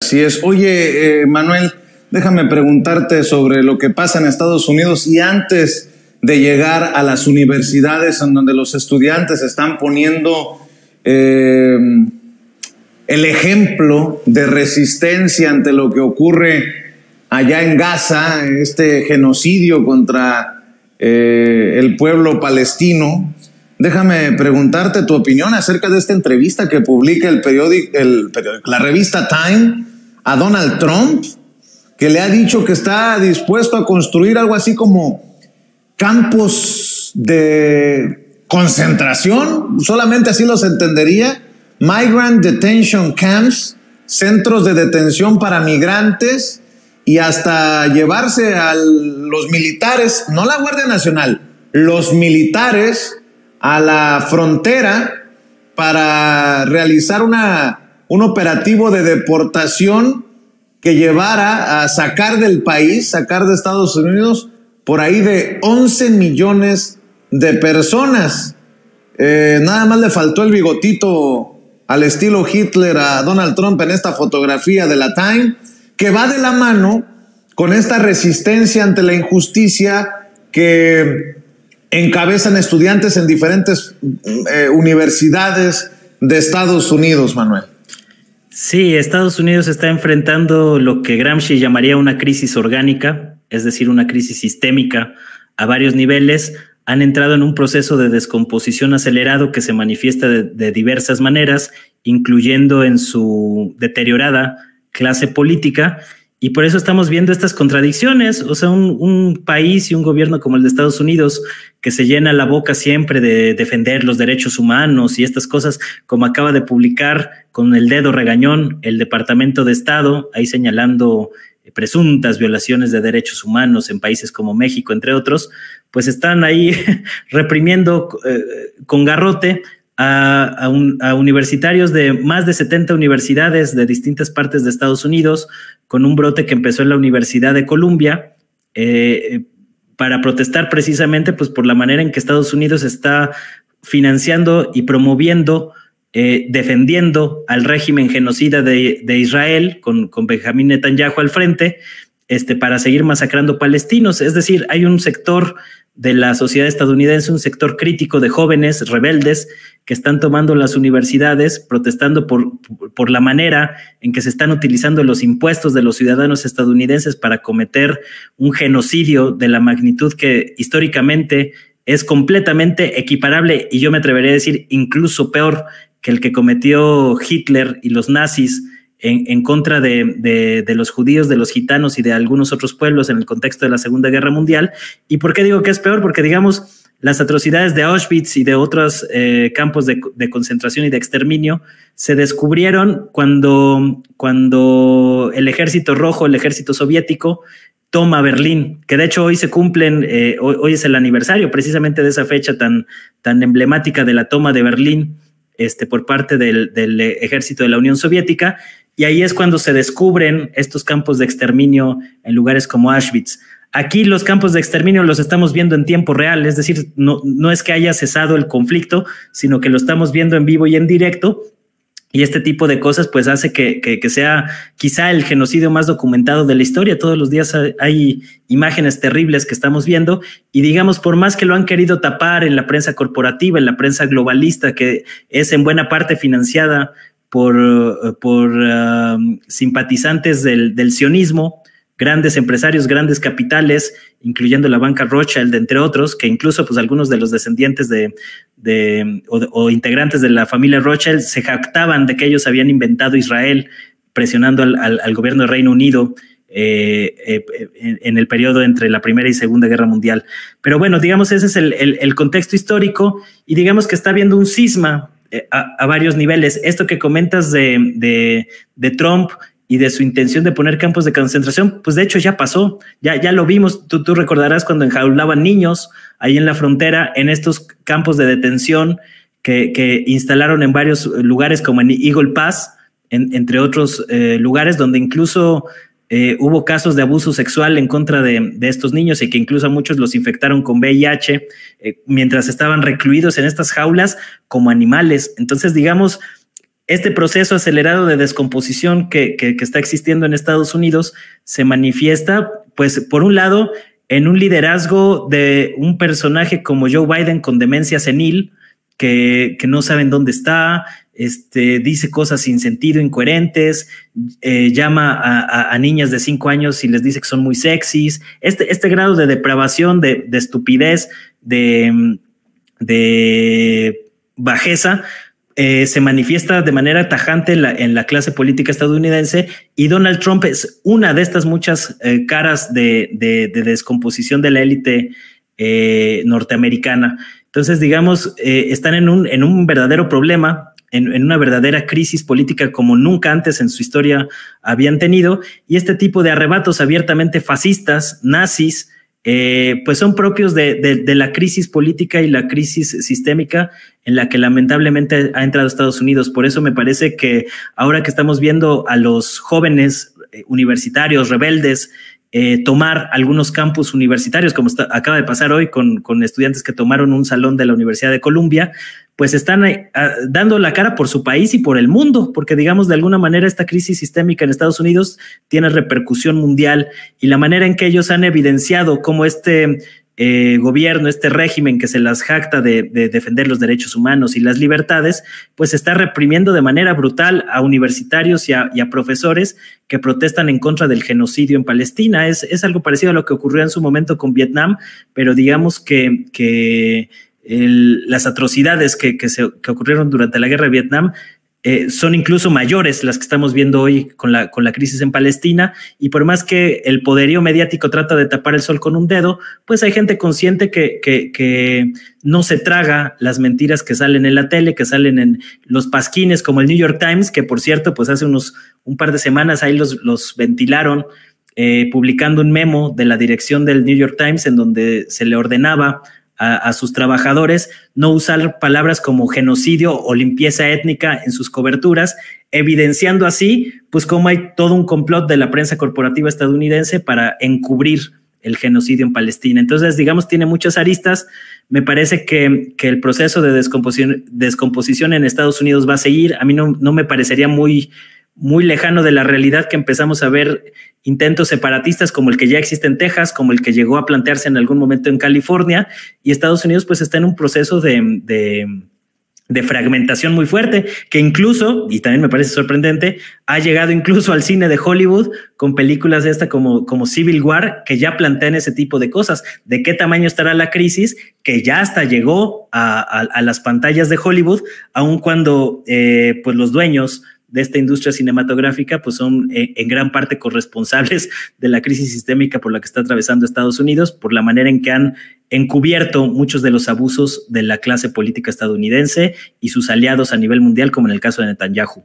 Así es. Oye, Manuel, déjame preguntarte sobre lo que pasa en Estados Unidos y antes de llegar a las universidades en donde los estudiantes están poniendo el ejemplo de resistencia ante lo que ocurre allá en Gaza, este genocidio contra el pueblo palestino. Déjame preguntarte tu opinión acerca de esta entrevista que publica la revista Time a Donald Trump, que le ha dicho que está dispuesto a construir algo así como campos de concentración, solamente así los entendería, migrant detention camps, centros de detención para migrantes, y hasta llevarse a los militares, no la Guardia Nacional, los militares a la frontera para realizar un operativo de deportación que llevara a sacar del país, sacar de Estados Unidos, por ahí de 11 millones de personas. Nada más le faltó el bigotito al estilo Hitler a Donald Trump en esta fotografía de la Time, que va de la mano con esta resistencia ante la injusticia que encabezan estudiantes en diferentes universidades de Estados Unidos, Manuel. Sí, Estados Unidos está enfrentando lo que Gramsci llamaría una crisis orgánica, es decir, una crisis sistémica a varios niveles. Han entrado en un proceso de descomposición acelerado que se manifiesta de diversas maneras, incluyendo en su deteriorada clase política, y por eso estamos viendo estas contradicciones. O sea, un país y un gobierno como el de Estados Unidos, que se llena la boca siempre de defender los derechos humanos y estas cosas, como acaba de publicar con el dedo regañón el Departamento de Estado, ahí señalando presuntas violaciones de derechos humanos en países como México, entre otros, pues están ahí reprimiendo con garrote a universitarios de más de 70 universidades de distintas partes de Estados Unidos, con un brote que empezó en la Universidad de Columbia, para protestar precisamente pues, por la manera en que Estados Unidos está financiando y promoviendo, defendiendo al régimen genocida de Israel, con Benjamín Netanyahu al frente, para seguir masacrando palestinos. Es decir, hay un sector de la sociedad estadounidense, un sector crítico de jóvenes rebeldes que están tomando las universidades, protestando por la manera en que se están utilizando los impuestos de los ciudadanos estadounidenses para cometer un genocidio de la magnitud que históricamente es completamente equiparable, y yo me atrevería a decir incluso peor que el que cometió Hitler y los nazis en contra de los judíos, de los gitanos y de algunos otros pueblos en el contexto de la Segunda Guerra Mundial. ¿Y por qué digo que es peor? Porque, digamos, las atrocidades de Auschwitz y de otros campos de concentración y de exterminio se descubrieron cuando el Ejército Rojo, el Ejército Soviético, toma Berlín, que de hecho hoy se cumplen, hoy es el aniversario precisamente de esa fecha tan emblemática de la toma de Berlín por parte del ejército de la Unión Soviética. Y ahí es cuando se descubren estos campos de exterminio en lugares como Auschwitz. Aquí los campos de exterminio los estamos viendo en tiempo real, es decir, no es que haya cesado el conflicto, sino que lo estamos viendo en vivo y en directo. Y este tipo de cosas pues hace que sea quizá el genocidio más documentado de la historia. Todos los días hay imágenes terribles que estamos viendo, y digamos, por más que lo han querido tapar en la prensa corporativa, en la prensa globalista, que es en buena parte financiada por simpatizantes del sionismo, grandes empresarios, grandes capitales, incluyendo la banca Rothschild, entre otros, que incluso pues algunos de los descendientes o integrantes de la familia Rothschild se jactaban de que ellos habían inventado Israel, presionando al gobierno del Reino Unido en el periodo entre la Primera y Segunda Guerra Mundial. Pero bueno, digamos, ese es el contexto histórico, y digamos que está habiendo un cisma a varios niveles. Esto que comentas de Trump y de su intención de poner campos de concentración, pues de hecho ya pasó, ya lo vimos. Tú recordarás cuando enjaulaban niños ahí en la frontera, en estos campos de detención que instalaron en varios lugares, como en Eagle Pass, entre otros lugares, donde incluso hubo casos de abuso sexual en contra de estos niños, y que incluso a muchos los infectaron con VIH mientras estaban recluidos en estas jaulas como animales. Entonces, digamos, este proceso acelerado de descomposición que está existiendo en Estados Unidos se manifiesta, pues, por un lado, en un liderazgo de un personaje como Joe Biden con demencia senil, que no saben dónde está, dice cosas sin sentido, incoherentes, llama a niñas de 5 años y les dice que son muy sexys. Este grado de depravación, de estupidez, de bajeza, se manifiesta de manera tajante en la clase política estadounidense, y Donald Trump es una de estas muchas caras de descomposición de la élite norteamericana. Entonces, digamos, están en un verdadero problema, en una verdadera crisis política como nunca antes en su historia habían tenido, y este tipo de arrebatos abiertamente fascistas, nazis, pues son propios de la crisis política y la crisis sistémica en la que lamentablemente ha entrado Estados Unidos. Por eso me parece que ahora que estamos viendo a los jóvenes universitarios rebeldes tomar algunos campus universitarios, como acaba de pasar hoy con estudiantes que tomaron un salón de la Universidad de Columbia, pues están dando la cara por su país y por el mundo, porque digamos de alguna manera esta crisis sistémica en Estados Unidos tiene repercusión mundial, y la manera en que ellos han evidenciado cómo gobierno, este régimen que se las jacta de defender los derechos humanos y las libertades, pues está reprimiendo de manera brutal a universitarios y a profesores que protestan en contra del genocidio en Palestina. Es algo parecido a lo que ocurrió en su momento con Vietnam, pero digamos que las atrocidades que ocurrieron durante la guerra de Vietnam son incluso mayores las que estamos viendo hoy con la crisis en Palestina, y por más que el poderío mediático trata de tapar el sol con un dedo, pues hay gente consciente que no se traga las mentiras que salen en la tele, que salen en los pasquines como el New York Times, que por cierto, pues hace un par de semanas ahí los ventilaron, publicando un memo de la dirección del New York Times en donde se le ordenaba a sus trabajadores no usar palabras como genocidio o limpieza étnica en sus coberturas, evidenciando así pues cómo hay todo un complot de la prensa corporativa estadounidense para encubrir el genocidio en Palestina. Entonces, digamos, tiene muchas aristas. Me parece que el proceso de descomposición en Estados Unidos va a seguir. A mí no me parecería muy lejano de la realidad que empezamos a ver intentos separatistas como el que ya existe en Texas, como el que llegó a plantearse en algún momento en California, y Estados Unidos pues está en un proceso de fragmentación muy fuerte, que incluso, y también me parece sorprendente, ha llegado incluso al cine de Hollywood con películas de esta como Civil War, que ya plantean ese tipo de cosas. ¿De qué tamaño estará la crisis? Que ya hasta llegó a las pantallas de Hollywood, aun cuando pues los dueños de esta industria cinematográfica pues son en gran parte corresponsables de la crisis sistémica por la que está atravesando Estados Unidos, por la manera en que han encubierto muchos de los abusos de la clase política estadounidense y sus aliados a nivel mundial, como en el caso de Netanyahu.